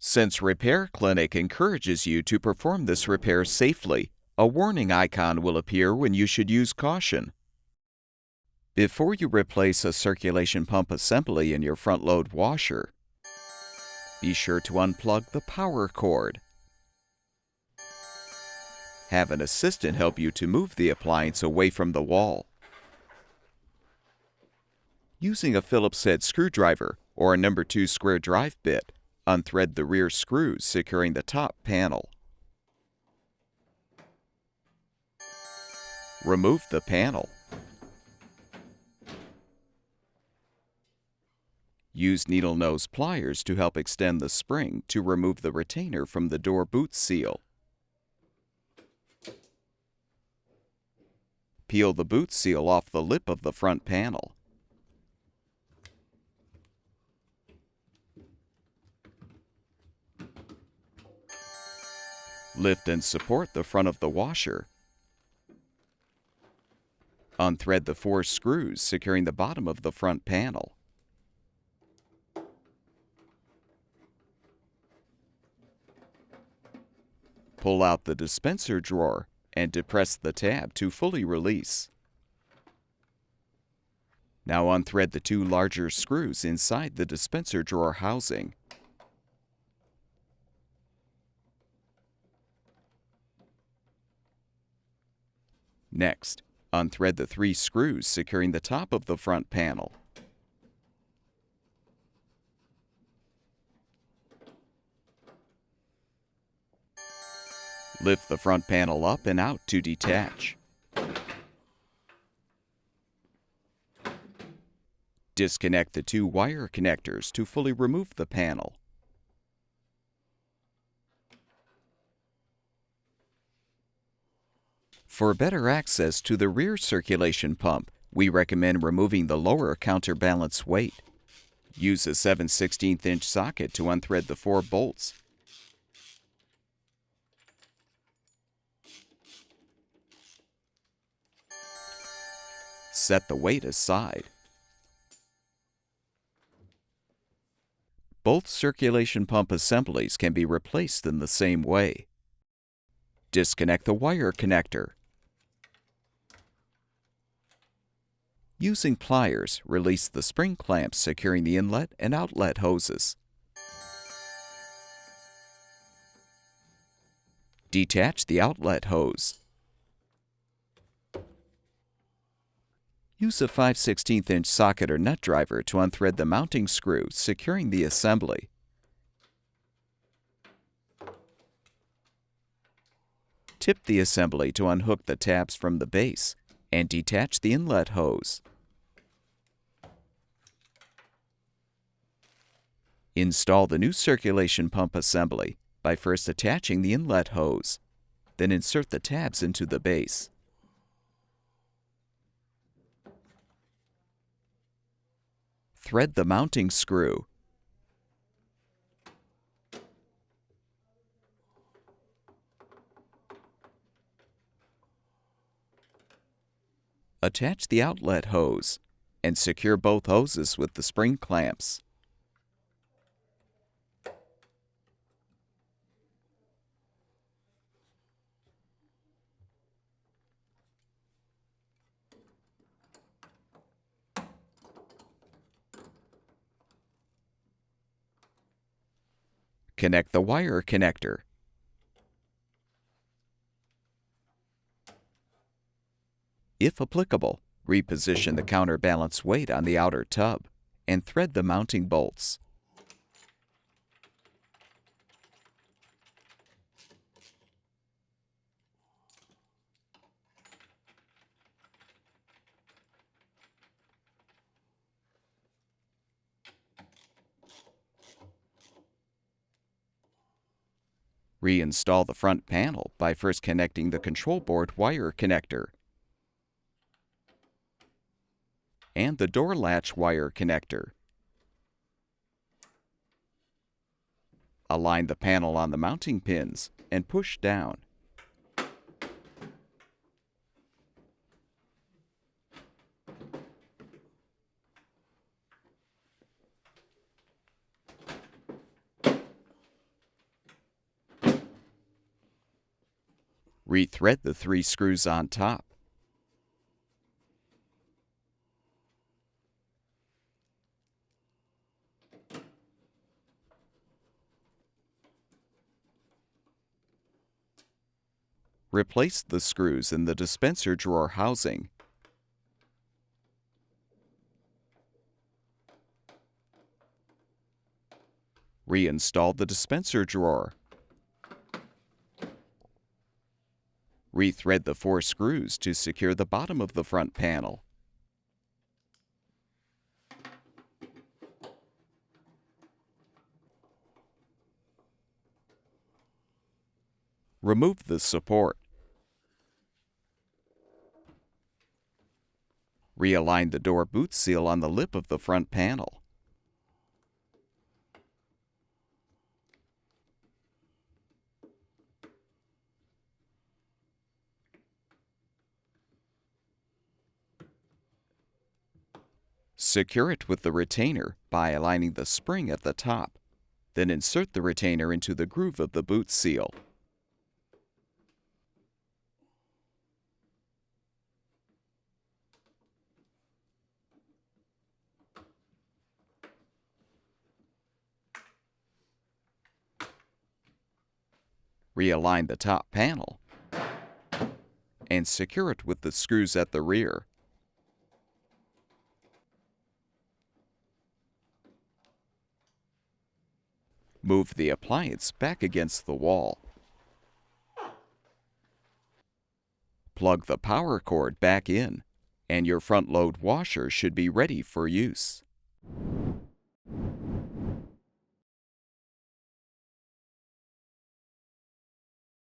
Since Repair Clinic encourages you to perform this repair safely, a warning icon will appear when you should use caution. Before you replace a circulation pump assembly in your front-load washer, be sure to unplug the power cord. Have an assistant help you to move the appliance away from the wall. Using a Phillips-head screwdriver or a No. 2 square drive bit, unthread the rear screws securing the top panel. Remove the panel. Use needle nose pliers to help extend the spring to remove the retainer from the door boot seal. Peel the boot seal off the lip of the front panel. Lift and support the front of the washer. Unthread the 4 screws securing the bottom of the front panel. Pull out the dispenser drawer and depress the tab to fully release. Now unthread the 2 larger screws inside the dispenser drawer housing. Next, unthread the 3 screws securing the top of the front panel. Lift the front panel up and out to detach. Disconnect the 2 wire connectors to fully remove the panel. For better access to the rear circulation pump, we recommend removing the lower counterbalance weight. Use a 7/16" socket to unthread the 4 bolts. Set the weight aside. Both circulation pump assemblies can be replaced in the same way. Disconnect the wire connector. Using pliers, release the spring clamps securing the inlet and outlet hoses. Detach the outlet hose. Use a 5/16" socket or nut driver to unthread the mounting screw securing the assembly. Tip the assembly to unhook the tabs from the base and detach the inlet hose. Install the new circulation pump assembly by first attaching the inlet hose. Then insert the tabs into the base. Thread the mounting screw. Attach the outlet hose and secure both hoses with the spring clamps. Connect the wire connector. If applicable, reposition the counterbalance weight on the outer tub and thread the mounting bolts. Reinstall the front panel by first connecting the control board wire connector and the door latch wire connector. Align the panel on the mounting pins and push down. Rethread the 3 screws on top. Replace the screws in the dispenser drawer housing. Reinstall the dispenser drawer. Rethread the 4 screws to secure the bottom of the front panel. Remove the support. Realign the door boot seal on the lip of the front panel. Secure it with the retainer by aligning the spring at the top. Then insert the retainer into the groove of the boot seal. Realign the top panel and secure it with the screws at the rear. Move the appliance back against the wall. Plug the power cord back in, and your front load washer should be ready for use.